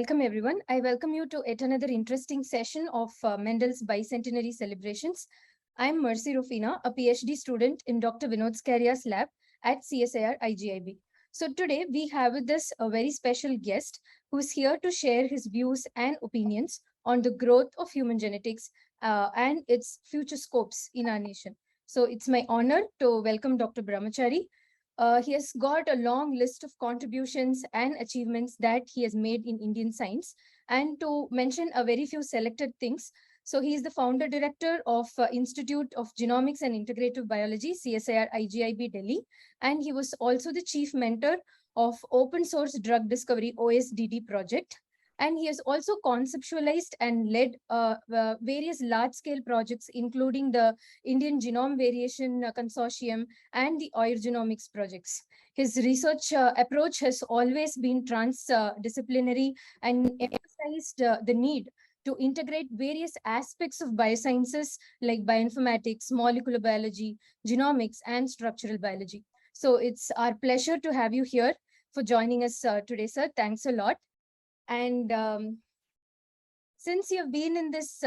Welcome everyone. I welcome you to yet another interesting session of Mendel's bicentenary celebrations. I'm Mercy Rufina, a PhD student in Dr. Vinod Skaria's lab at CSIR IGIB. So today we have with us a very special guest who is here to share his views and opinions on the growth of human genetics and its future scopes in our nation. So it's my honor to welcome Dr. Brahmachari. He has got a long list of contributions and achievements that he has made in Indian science. And to mention a very few selected things, so he is the founder director of Institute of Genomics and Integrative Biology, CSIR IGIB Delhi. And he was also the chief mentor of Open Source Drug Discovery OSDD project. And he has also conceptualized and led various large-scale projects, including the Indian Genome Variation Consortium and the OIR Genomics projects. His research approach has always been transdisciplinary and emphasized the need to integrate various aspects of biosciences like bioinformatics, molecular biology, genomics, and structural biology. So it's our pleasure to have you here for joining us today, sir. Thanks a lot. And since you've been in this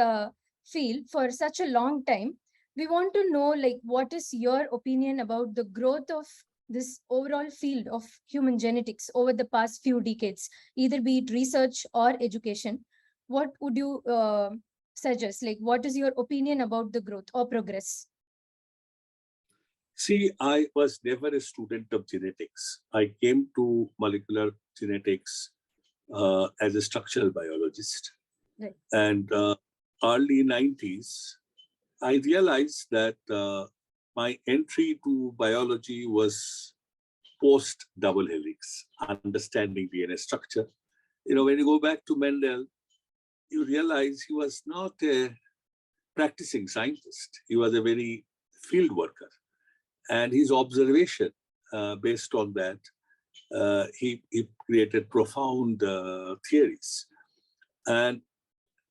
field for such a long time, we want to know, like, what is your opinion about the growth of this overall field of human genetics over the past few decades, either be it research or education? What would you suggest? Like, what is your opinion about the growth or progress? See, I was never a student of genetics. I came to molecular genetics as a structural biologist. Right. And early 90s, I realized that my entry to biology was post double helix, understanding DNA structure. You know, when you go back to Mendel, you realize he was not a practicing scientist. He was a very field worker. And his observation based on that, he created profound theories. And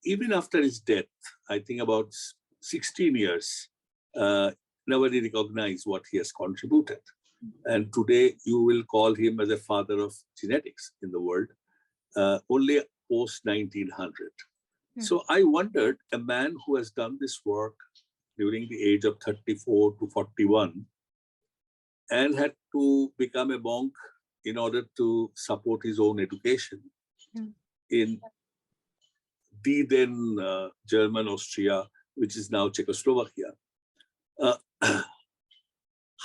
even after his death, I think about 16 years, nobody recognized what he has contributed. And today you will call him as a father of genetics in the world, only post 1900. So I wondered, a man who has done this work during the age of 34 to 41 and had to become a monk in order to support his own education in the then German Austria, which is now Czechoslovakia.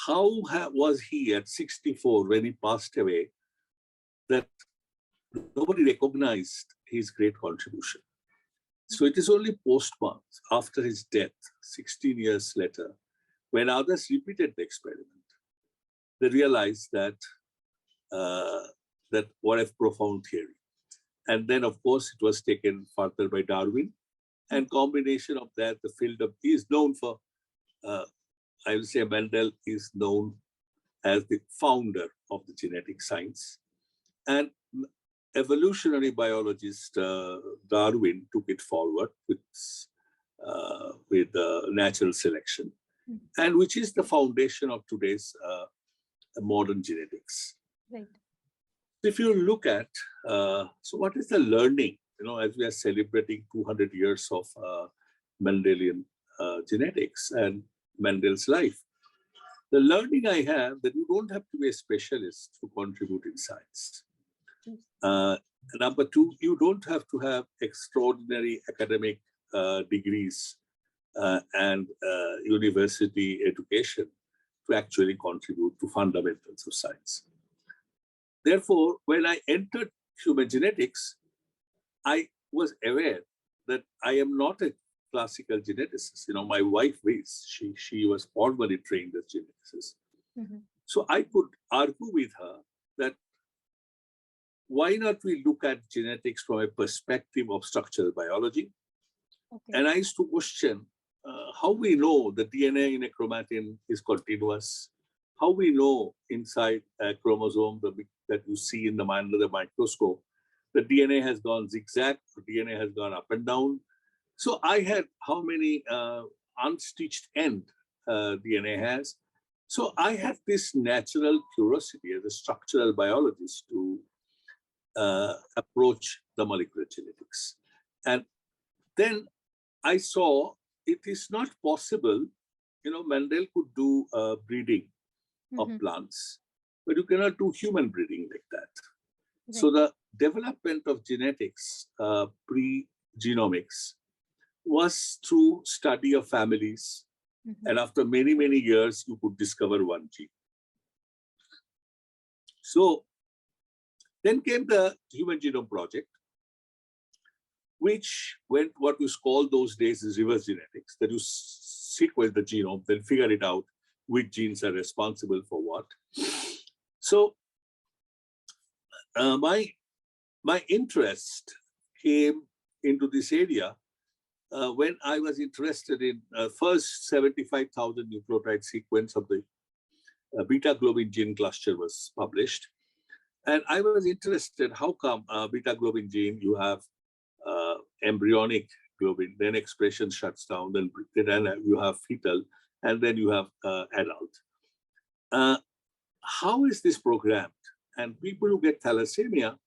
How was he at 64 when he passed away that nobody recognized his great contribution? So it is only post-mortem, after his death, 16 years later, when others repeated the experiment, they realized that that what a profound theory. And then, of course, it was taken further by Darwin. And combination of that, the field of, he is known for, I will say Mendel is known as the founder of the genetic science. And evolutionary biologist Darwin took it forward with natural selection, and which is the foundation of today's modern genetics. Right. If you look at, so what is the learning, you know, as we are celebrating 200 years of Mendelian genetics and Mendel's life, the learning I have that you don't have to be a specialist to contribute in science. Number two, you don't have to have extraordinary academic degrees and university education to actually contribute to fundamentals of science. Therefore, when I entered human genetics, I was aware that I am not a classical geneticist. You know, my wife is. She was formally trained as geneticist. So I could argue with her that why not we look at genetics from a perspective of structural biology? Okay. And I used to question how we know the DNA in a chromatin is continuous, how we know inside a chromosome that you see in under the microscope, the DNA has gone zigzag, the DNA has gone up and down. So I had how many unstitched end DNA has. So I had this natural curiosity as a structural biologist to approach the molecular genetics. And then I saw it is not possible, Mendel could do breeding of plants, but you cannot do human breeding like that. Right. So the development of genetics, pre-genomics, was through study of families. And after many, many years, you could discover one gene. So then came the Human Genome Project, which went what was called those days is reverse genetics, that you sequence the genome, then figure it out which genes are responsible for what. So my interest came into this area when I was interested in first 75,000 nucleotide sequence of the beta globin gene cluster was published. And I was interested, how come beta globin gene, you have embryonic globin, then expression shuts down, then you have fetal, and then you have adult. How is this programmed? And people who get thalassemia,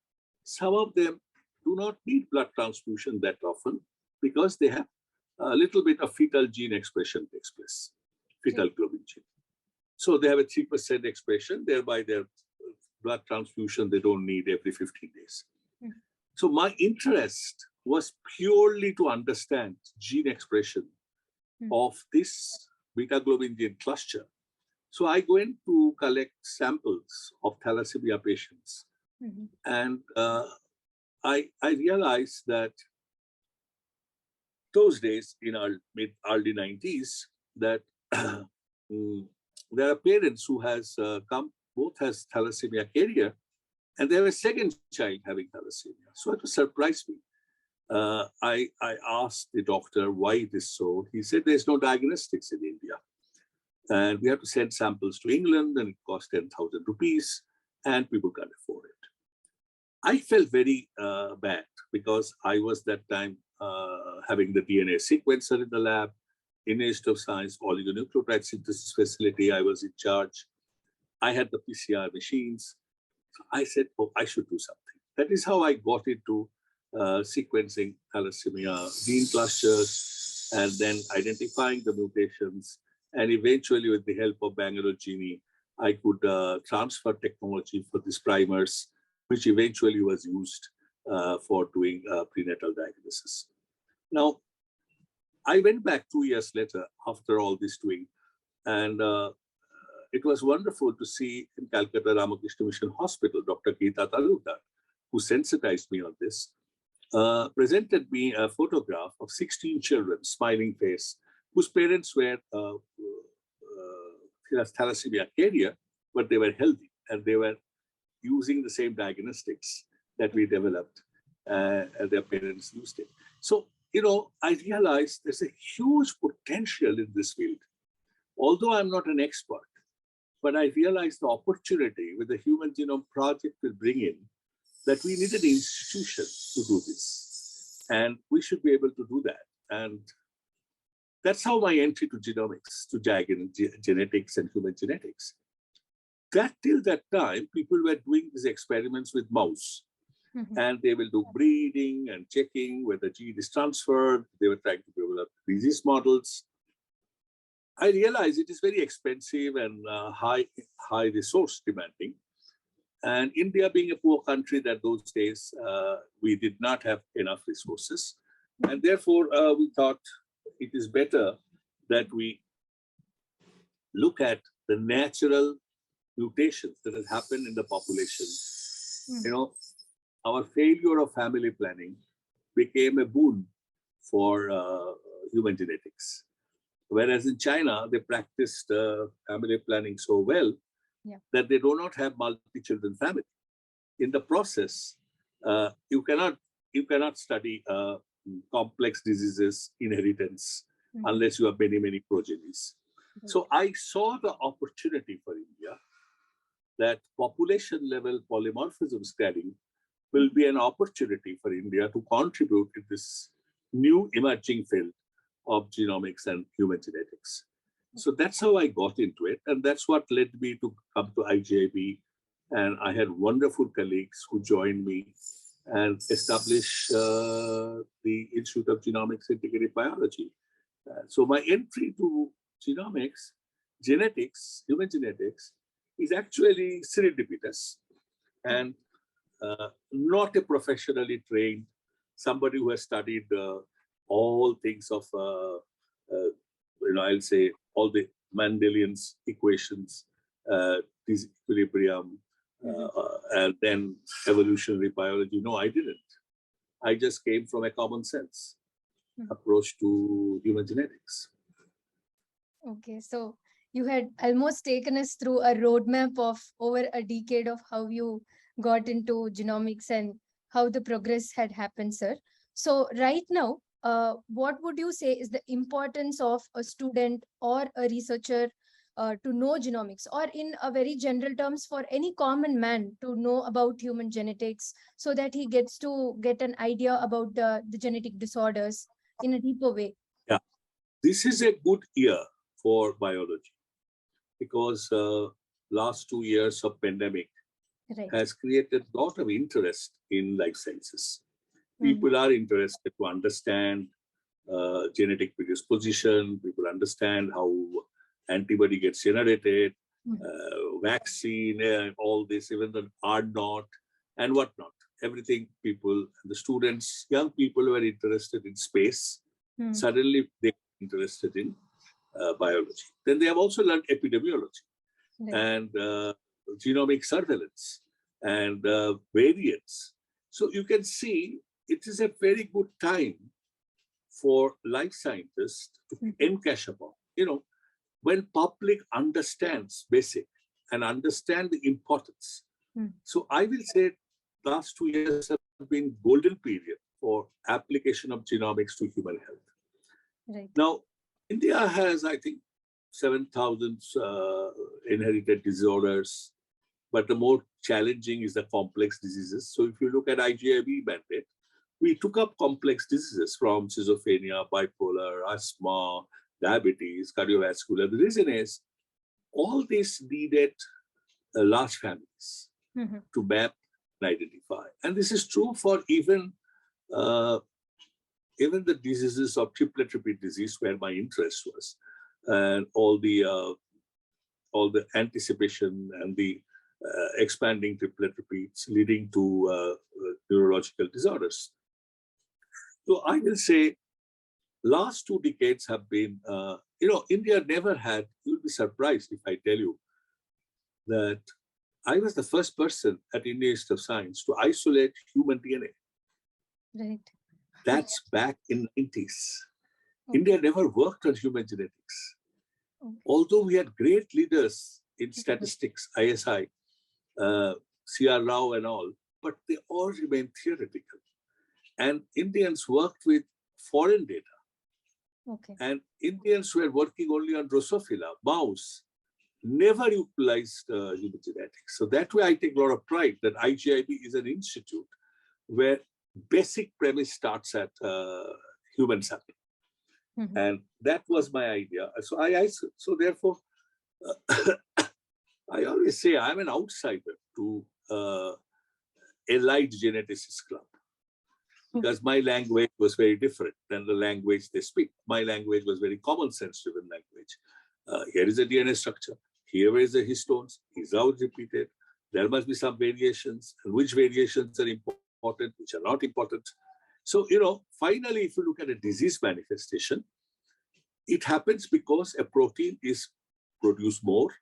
some of them do not need blood transfusion that often because they have a little bit of fetal gene expression takes place, fetal globin gene. So they have a 3% expression, thereby their blood transfusion they don't need every 15 days. So my interest was purely to understand gene expression of this beta globin gene cluster. So I went to collect samples of thalassemia patients. And I realized that those days in our mid-early 90s, that there are parents who both has thalassemia carrier, and they have a second child having thalassemia. So it surprised me. I asked the doctor why it is so. He said there's no diagnostics in India. And we have to send samples to England, and it costs 10,000 rupees, and people can't afford it. I felt very bad because I was that time having the DNA sequencer in the lab, in Institute of Science, oligonucleotide synthesis facility. I was in charge. I had the PCR machines. So I said, oh, I should do something. That is how I got into sequencing thalassemia gene clusters and then identifying the mutations. And eventually, with the help of Bangalore Genie, I could transfer technology for these primers, which eventually was used for doing prenatal diagnosis. Now, I went back 2 years later after all this doing, and it was wonderful to see in Calcutta Ramakrishna Mission Hospital, Dr. Geeta Talukdar, who sensitized me on this, presented me a photograph of 16 children, smiling face, whose parents were thalassemia carrier, but they were healthy, and they were using the same diagnostics that we developed, and their parents used it. So, I realized there's a huge potential in this field. Although I'm not an expert, but I realized the opportunity with the Human Genome Project will bring in that we need an institution to do this. And we should be able to do that. And that's how my entry to genomics, to genetics and human genetics. Till that time, people were doing these experiments with mouse. And they will do breeding and checking whether gene is transferred. They were trying to develop disease models. I realized it is very expensive and high resource demanding. And India being a poor country that those days, we did not have enough resources. And therefore, we thought it is better that we look at the natural mutations that has happened in the population. Our failure of family planning became a boon for human genetics. Whereas in China, they practiced family planning so well that they do not have multi-children family. In the process, you cannot study complex diseases, inheritance, unless you have many, many progenies. So I saw the opportunity for India that population level polymorphism studying will be an opportunity for India to contribute to this new emerging field of genomics and human genetics. So that's how I got into it. And that's what led me to come to IGIB And I had wonderful colleagues who joined me and established the Institute of Genomics Integrative Biology. So my entry to genetics, human genetics, is actually serendipitous and not a professionally trained, somebody who has studied all things of, I'll say all the Mendelian's equations, disequilibrium, and then evolutionary biology. No, I didn't. I just came from a common sense approach to human genetics. Okay, so you had almost taken us through a roadmap of over a decade of how you got into genomics and how the progress had happened, sir. So right now, what would you say is the importance of a student or a researcher to know genomics, or in a very general terms for any common man to know about human genetics so that he gets to get an idea about the genetic disorders in a deeper way? Yeah, this is a good year for biology because last 2 years of pandemic has created a lot of interest in life sciences. People are interested to understand genetic predisposition. People understand how antibody gets generated, vaccine, all this, even the R0 and whatnot. Everything people, the students, young people who are interested in space, suddenly they're interested in biology. Then they have also learned epidemiology and genomic surveillance and variants. So you can see it is a very good time for life scientists to encash upon. When public understands basic and understand the importance. So I will say last 2 years have been golden period for application of genomics to human health. Right. Now, India has, I think, 7,000 inherited disorders, but the more challenging is the complex diseases. So if you look at IGIB mandate, we took up complex diseases from schizophrenia, bipolar, asthma, diabetes, cardiovascular. The reason is all this needed large families to map and identify. And this is true for even the diseases of triplet repeat disease, where my interest was, and all the anticipation and the expanding triplet repeats leading to neurological disorders. So I will say last 2 decades have been, India never had, you'll be surprised if I tell you that I was the first person at Indian Institute of Science to isolate human DNA. Right. That's back in the 90s. India never worked on human genetics. Although we had great leaders in statistics, ISI, C.R. Rao and all, but they all remained theoretical. And Indians worked with foreign data. And Indians were working only on Drosophila, mouse, never utilized human genetics. So that way I take a lot of pride that IGIB is an institute where basic premise starts at human sample. And that was my idea. So therefore, I always say I'm an outsider to Allied Geneticists Club, because my language was very different than the language they speak. My language was very common sense driven language. Here is a DNA structure. Here is the histones. Is how it's repeated. There must be some variations, and which variations are important, which are not important. So, finally, if you look at a disease manifestation, it happens because a protein is produced more,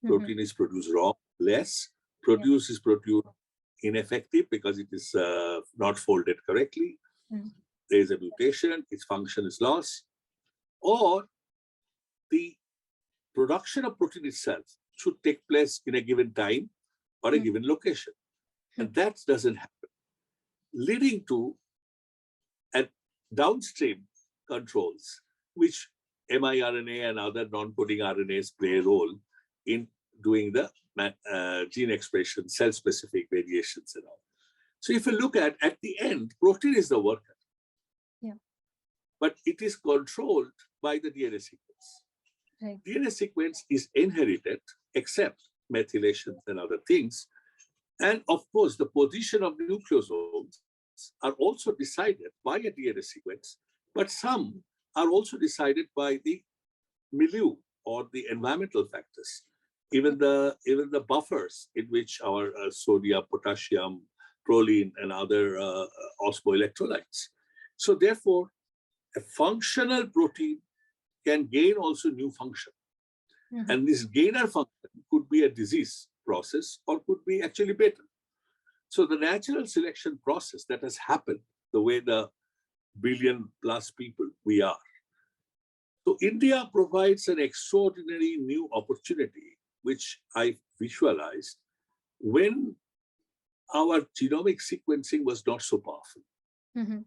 protein is produced wrong, less, is produced ineffective because it is not folded correctly. There is a mutation, its function is lost, or the production of protein itself should take place in a given time or a given location. And that doesn't happen, leading to downstream controls, which miRNA and other non-coding RNAs play a role in doing the gene expression, cell-specific variations and all. So if you look at the end, protein is the worker. But it is controlled by the DNA sequence. DNA sequence is inherited, except methylations and other things, And of course, the position of nucleosomes are also decided by a DNA sequence, but some are also decided by the milieu or the environmental factors, even the buffers in which our sodium, potassium, proline, and other osmoelectrolytes. So therefore, a functional protein can gain also new function. And this gainer function could be a disease process or could be actually better. So the natural selection process that has happened, the way the billion plus people we are. So India provides an extraordinary new opportunity, which I visualized when our genomic sequencing was not so powerful.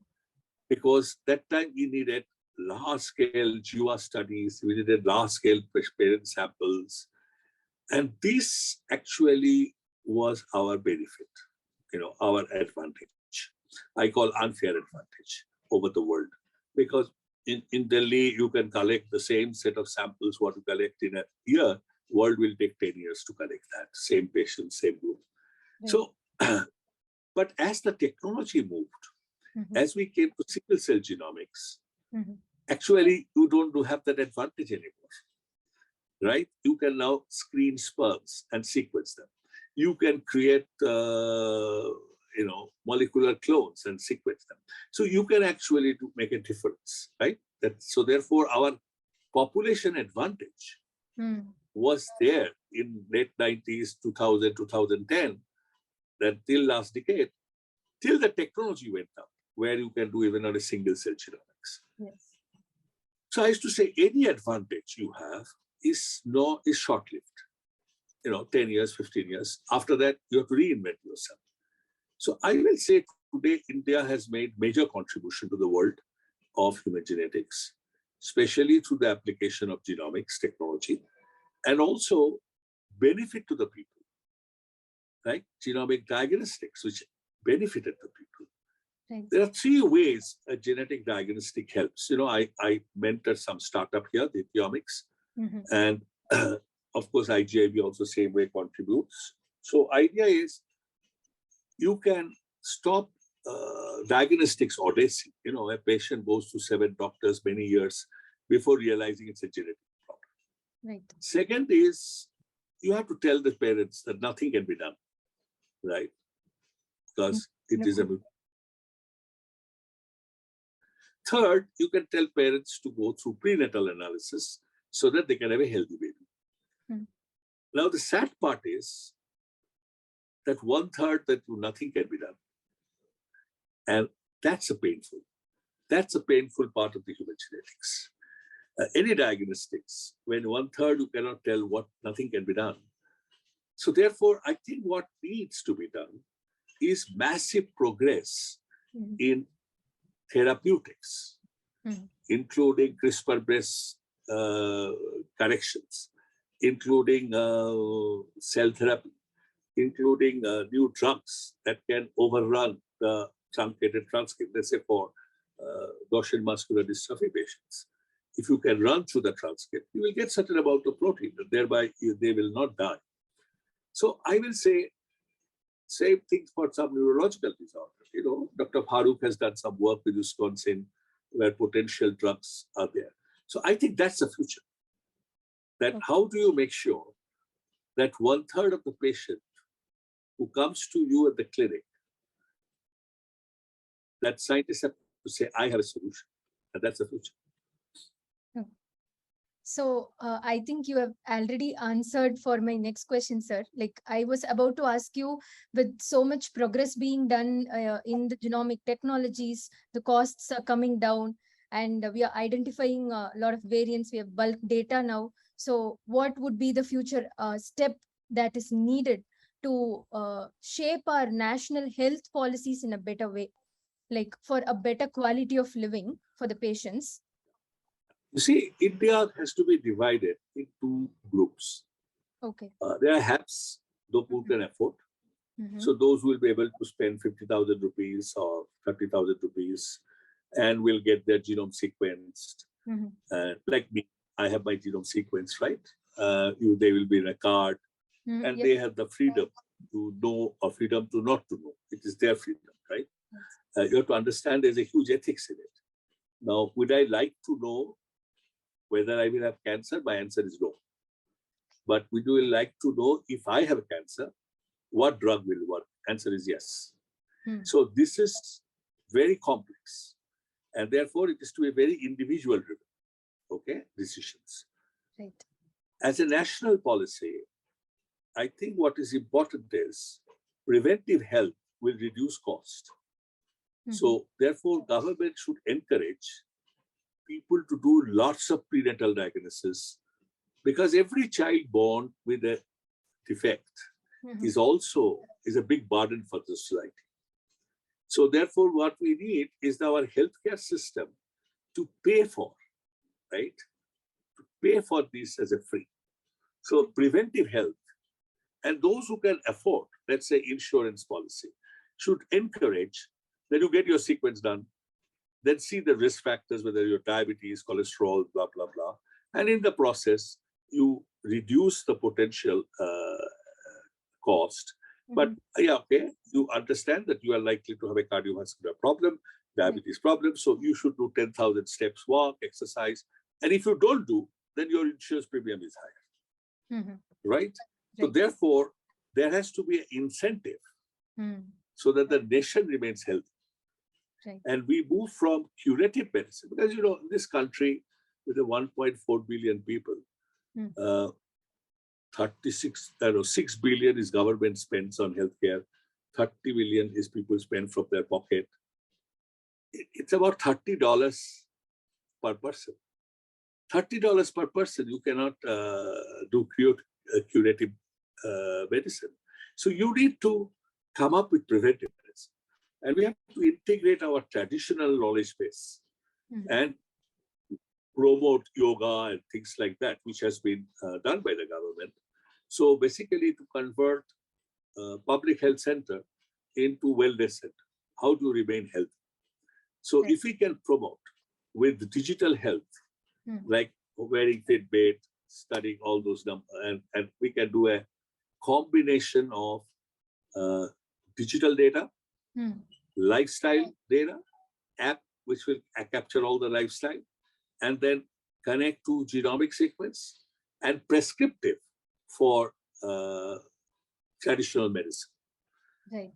Because that time we needed large-scale GWAS studies, we needed large-scale parent samples. And this actually was our benefit, our advantage. I call unfair advantage over the world. Because in Delhi, you can collect the same set of samples what you collect in a year. World will take 10 years to collect that. Same patient, same group. Right. So, but as the technology moved, as we came to single cell genomics, actually, you don't have that advantage anymore, right? You can now screen sperms and sequence them. You can create, molecular clones and sequence them. So you can actually make a difference, right? So therefore, our population advantage was there in late 90s, 2000, 2010, that till last decade, till the technology went up, where you can do even on a single cell genomics. Yes. So I used to say any advantage you have is short-lived, 10 years, 15 years. After that, you have to reinvent yourself. So I will say today, India has made major contribution to the world of human genetics, especially through the application of genomics technology, and also benefit to the people, right? Genomic diagnostics, which benefited the people. Right. There are three ways a genetic diagnostic helps. I mentored some startup here, the Genomics, and of course, IGIB also same way contributes. So idea is you can stop diagnostics odyssey. A patient goes to 7 doctors many years before realizing it's a genetic problem. Right. Second is you have to tell the parents that nothing can be done, right? Because it is a... Third, you can tell parents to go through prenatal analysis so that they can have a healthy baby. Now, the sad part is that 1/3 that nothing can be done. And that's a painful part of the human genetics. Any diagnostics, when 1/3 you cannot tell what nothing can be done. So therefore, I think what needs to be done is massive progress in therapeutics, including CRISPR-based corrections, including cell therapy, including new drugs that can overrun the truncated transcript. Let's say for Gaussian muscular dystrophy patients, if you can run through the transcript, you will get certain amount of protein, and thereby they will not die. So I will say same thing for some neurological disorders. Dr. Farooq has done some work with Wisconsin where potential drugs are there. So I think that's the future. That how do you make sure that 1/3 of the patient who comes to you at the clinic, that scientists have to say, I have a solution. And that's the future. So I think you have already answered for my next question, sir. Like I was about to ask you, with so much progress being done in the genomic technologies, the costs are coming down, and we are identifying a lot of variants. We have bulk data now. So what would be the future step that is needed to shape our national health policies in a better way, like for a better quality of living for the patients? You see, India has to be divided into 2 groups. Okay. There are HAPs, those who can afford. So those will be able to spend 50,000 rupees or 30,000 rupees and will get their genome sequenced. Like me, I have my genome sequenced, right? They will be in a card and they have the freedom to know or freedom to not to know. It is their freedom, right? You have to understand there's a huge ethics in it. Now, would I like to know whether I will have cancer? My answer is no. But would you like to know if I have cancer, what drug will work? Answer is yes. So this is very complex. And therefore, it is to a very individual driven, okay, decisions. Right. As a national policy, I think what is important is preventive health will reduce cost. So therefore, government should encourage people to do lots of prenatal diagnosis, because every child born with a defect is a big burden for the society. So therefore, what we need is our healthcare system to pay for, right? To pay for this as a free. So preventive health, and those who can afford, let's say, insurance policy, should encourage that you get your sequence done, then see the risk factors, whether your diabetes, cholesterol, blah, blah, blah. And in the process, you reduce the potential cost. But yeah, okay, you understand that you are likely to have a cardiovascular problem, diabetes problem, so you should do 10,000 steps walk, exercise. And if you don't do, then your insurance premium is higher, right? So therefore, there has to be an incentive so that the nation remains healthy. And we move from curative medicine, because, you know, in this country with a 1.4 billion people, 6 billion is government spends on healthcare, 30 billion is people spend from their pocket. It's about $30 per person. $30 per person, you cannot do curative medicine. So you need to come up with preventive medicine. And we have to integrate our traditional knowledge base and promote yoga and things like that, which has been done by the government. So basically to convert public health center into wellness center, how to remain healthy. So if we can promote with digital health, like wearing Fitbit, studying all those numbers, and we can do a combination of digital data, lifestyle data, app which will capture all the lifestyle, and then connect to genomic sequence and prescriptive for traditional medicine.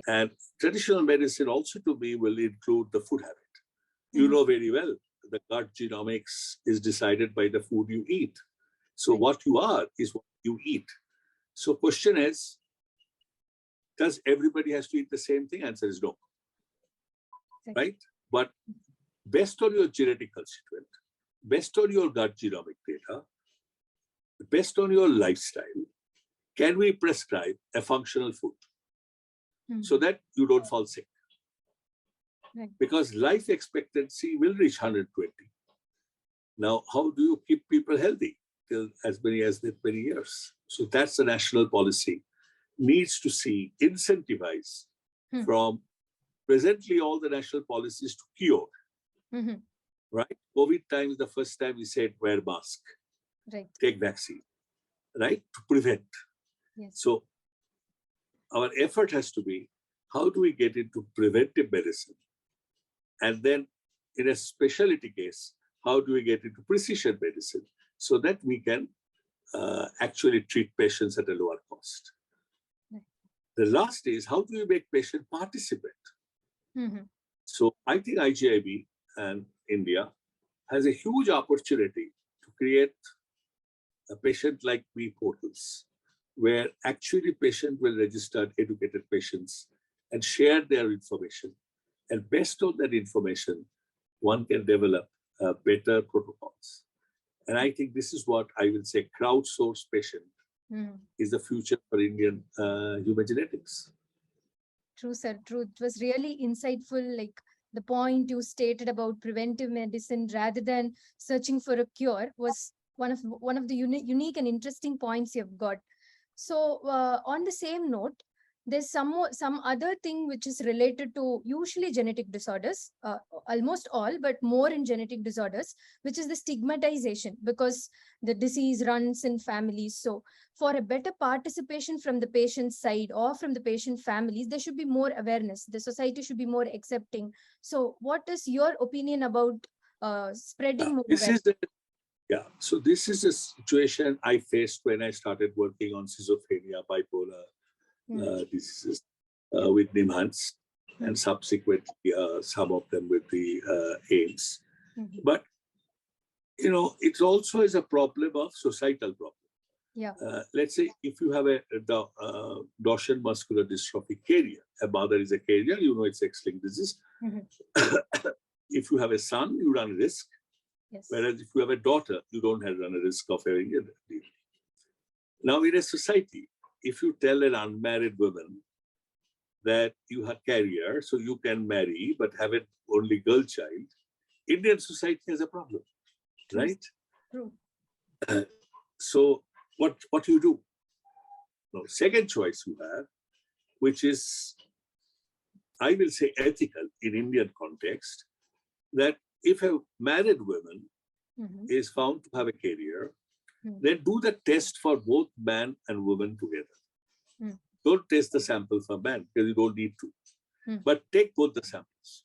And traditional medicine also to me will include the food habit. You know very well, the gut genomics is decided by the food you eat. So what you are is what you eat. So question is, does everybody has to eat the same thing? Answer is no. Right? But based on your genetic constituent, based on your gut genomic data, based on your lifestyle, can we prescribe a functional food so that you don't fall sick? Because life expectancy will reach 120. Now, how do you keep people healthy till as many years? So that's the national policy. Needs to see, incentivize from presently all the national policies to cure. Right? COVID times, the first time we said wear mask, take vaccine, right? To prevent. So our effort has to be, how do we get into preventive medicine? And then in a specialty case, how do we get into precision medicine so that we can actually treat patients at a lower cost? The last is, how do we make patient participate? So I think IGIB and India has a huge opportunity to create a patient like me portals, where actually patient will register educated patients and share their information. And based on that information, one can develop better protocols. And I think this is what I will say, crowdsourced patient is the future for Indian human genetics. True, sir. True. It was really insightful, like the point you stated about preventive medicine rather than searching for a cure was one of the unique and interesting points you've got. So on the same note, there's some other thing which is related to usually genetic disorders, almost all, but more in genetic disorders, which is the stigmatization, because the disease runs in families. So for a better participation from the patient's side or from the patient families, there should be more awareness. The society should be more accepting. So what is your opinion about spreading more This awareness? is so this is a situation I faced when I started working on schizophrenia, bipolar diseases with NIMHANS, and subsequently some of them with the AIDS. But it also is a problem of societal problem. Yeah. Let's say if you have a Duchenne muscular dystrophy carrier, a mother is a carrier, it's X-linked disease. If you have a son, you run risk. Yes. Whereas if you have a daughter, you don't have run a risk of having it. Now in a society, if you tell an unmarried woman that you have carrier, so you can marry but have an only girl child, Indian society has a problem, right? True. So what you do? No, second choice you have, which is, I will say, ethical in Indian context, that if a married woman is found to have a carrier, then do the test for both man and woman together. Don't test the sample for man because you don't need to. But take both the samples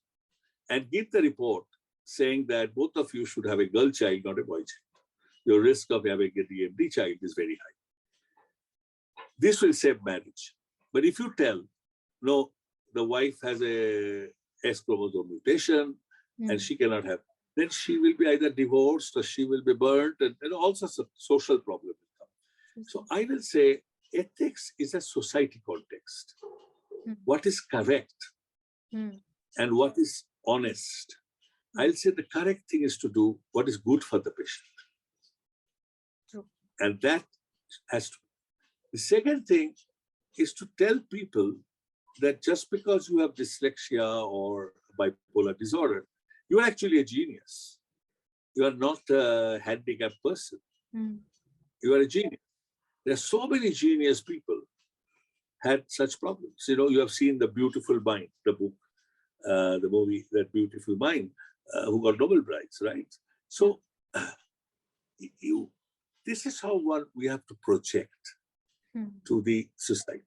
and give the report saying that both of you should have a girl child, not a boy child. Your risk of having a DMD child is very high. This will save marriage. But if you tell, no, the wife has a S chromosome mutation and she cannot have, then she will be either divorced or she will be burnt, and all sorts of social problems will come. So I will say ethics is a society context. What is correct and what is honest? I'll say the correct thing is to do what is good for the patient. True. And that has to. The second thing is to tell people that just because you have dyslexia or bipolar disorder, you are actually a genius. You are not a handicapped person. You are a genius. There are so many genius people had such problems. You have seen The Beautiful Mind, the book, the movie, That Beautiful Mind, who got Nobel Prize, right? So this is how we have to project to the society.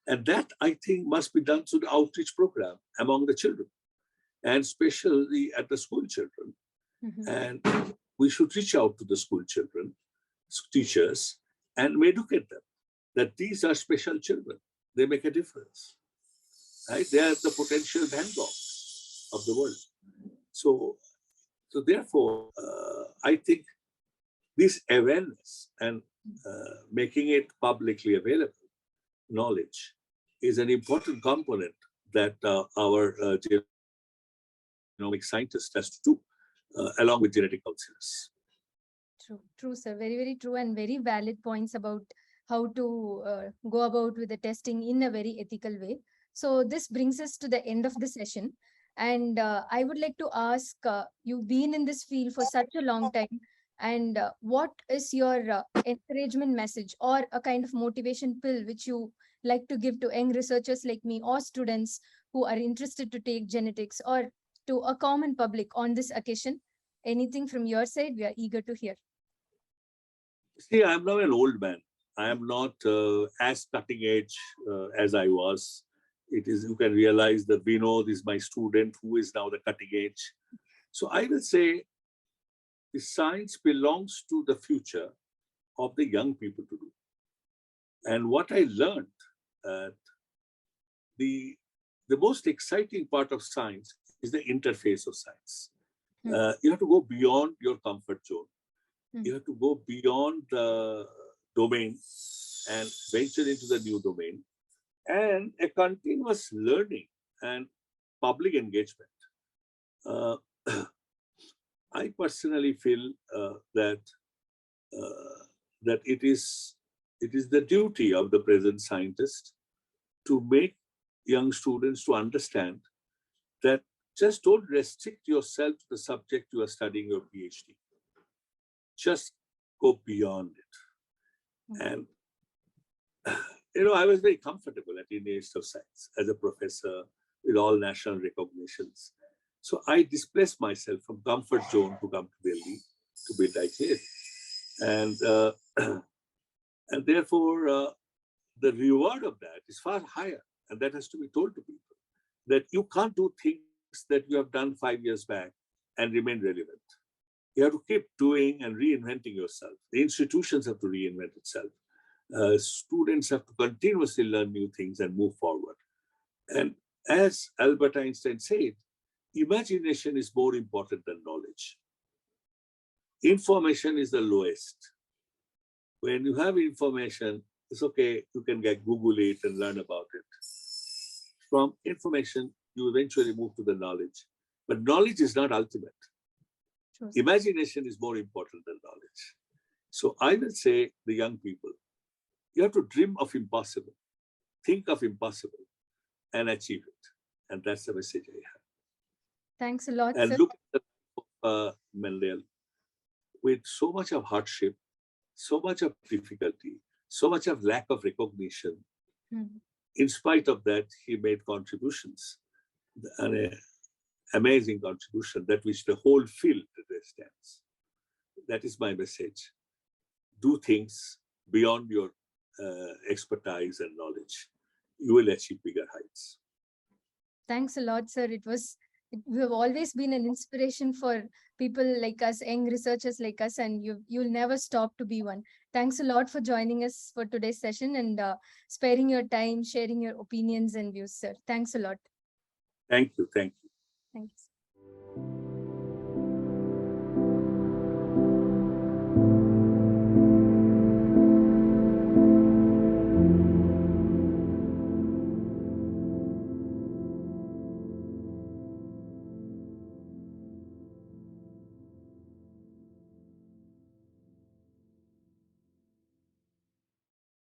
And that, I think, must be done through the outreach program among the children, and especially at the school children. And we should reach out to the school children, teachers, and educate them that these are special children. They make a difference. Right? They are the potential Van Goghs of the world. So therefore, I think this awareness and making it publicly available knowledge is an important component that our genomic scientist has to do, along with genetic counselors. True, sir. Very, very true, and very valid points about how to go about with the testing in a very ethical way. So this brings us to the end of the session. And I would like to ask, you've been in this field for such a long time, and what is your encouragement message or a kind of motivation pill which you like to give to young researchers like me or students who are interested to take genetics, or to a common public on this occasion? Anything from your side? We are eager to hear. See, I'm now an old man. I am not as cutting edge as I was. You can realize that Vinod is my student who is now the cutting edge. So I will say the science belongs to the future of the young people to do. And what I learned, the most exciting part of science is the interface of science. You have to go beyond your comfort zone. You have to go beyond the domain and venture into the new domain, and a continuous learning and public engagement. I personally feel that it is the duty of the present scientist to make young students to understand that just don't restrict yourself to the subject you are studying your PhD. Just go beyond it. And I was very comfortable at Indian Institute of Science as a professor with all national recognitions. So I displaced myself from comfort zone to come to Delhi to build IKF. And, and therefore, the reward of that is far higher. And that has to be told to people, that you can't do things that you have done 5 years back and remain relevant. You have to keep doing and reinventing yourself. The institutions have to reinvent itself. Students have to continuously learn new things and move forward. And as Albert Einstein said, imagination is more important than knowledge. Information is the lowest. When you have information, it's okay, you can Google it and learn about it. From information, you eventually move to the knowledge. But knowledge is not ultimate. Sure. Imagination is more important than knowledge. So I will say, the young people, you have to dream of impossible, think of impossible, and achieve it. And that's the message I have. Thanks a lot, And sir. look at Mendel, with so much of hardship, so much of difficulty, so much of lack of recognition. In spite of that, he made contributions, an amazing contribution that which the whole field today stands. That is my message. Do things beyond your expertise and knowledge. You will achieve bigger heights. Thanks a lot, sir. You have always been an inspiration for people like us, young researchers like us, and you'll never stop to be one. Thanks a lot for joining us for today's session and sparing your time, sharing your opinions and views, sir. Thanks a lot. Thank you. Thank you. Thanks.